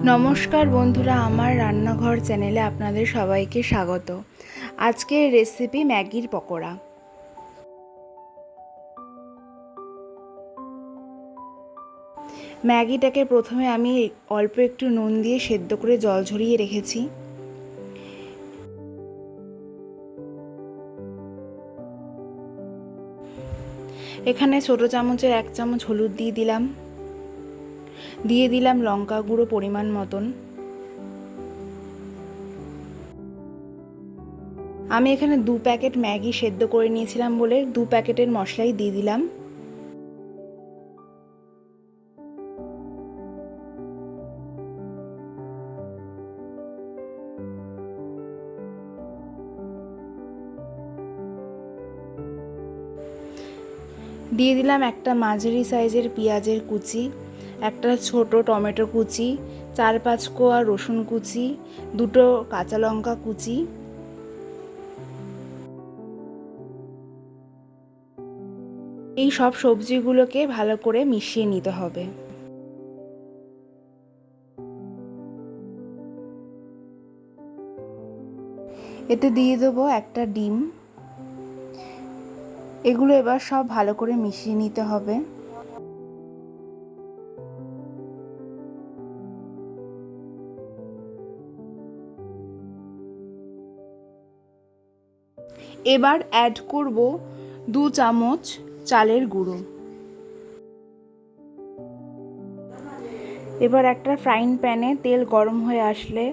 নমস্কার বন্ধুরা, আমার রান্নাঘর চ্যানেলে আপনাদের সবাইকে স্বাগত। আজকের রেসিপি ম্যাগির পকোড়া। ম্যাগিটাকে প্রথমে আমি অল্প একটু নুন দিয়ে সেদ্ধ করে জল ঝরিয়ে রেখেছি। এখানে ছোট চামচের 1 চামচ হলুদ দিয়ে দিলাম লঙ্কা গুঁড়ো পরিমাণ মতন। আমি এখানে 2 প্যাকেট ম্যাগি সেদ্ধ করে নিয়েছিলাম বলে 2 প্যাকেটের মশলাই দিয়ে দিলাম। দিয়ে দিলাম একটা মাঝারি সাইজের পেঁয়াজের কুচি, একটা ছোট টমেটো কুচি, 4-5 কোয়া রসুন কুচি, 2টো কাঁচা লঙ্কা কুচি। এই সব সবজিগুলোকে ভালো করে মিশিয়ে নিতে হবে। এতে দিয়ে দেবো একটা ডিম। এগুলো এবার সব ভালো করে মিশিয়ে নিতে হবে। এবার অ্যাড করব 2 চামচ চালের গুঁড়ো। এবার একটা ফ্রাইং প্যানে তেল গরম হয়ে আসলে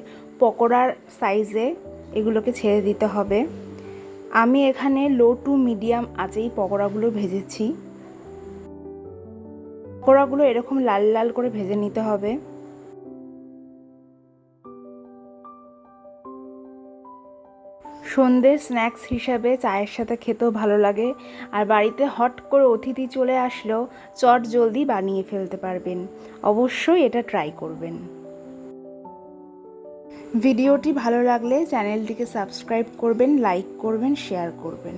পকোড়ার সাইজে এগুলোকে ছেড়ে দিতে হবে। আমি এখানে লো টু মিডিয়াম আঁচেই পকোড়াগুলো ভেজেছি। পকোড়াগুলো এরকম লাল লাল করে ভেজে নিতে হবে। সন্ধ্যের স্ন্যাক্স হিসাবে চায়ের সাথে খেতেও ভালো লাগে, আর বাড়িতে হট করে অতিথি চলে আসলেও চট জলদি বানিয়ে ফেলতে পারবেন। অবশ্যই এটা ট্রাই করবেন। ভিডিওটি ভালো লাগলে চ্যানেলটিকে সাবস্ক্রাইব করবেন, লাইক করবেন, শেয়ার করবেন।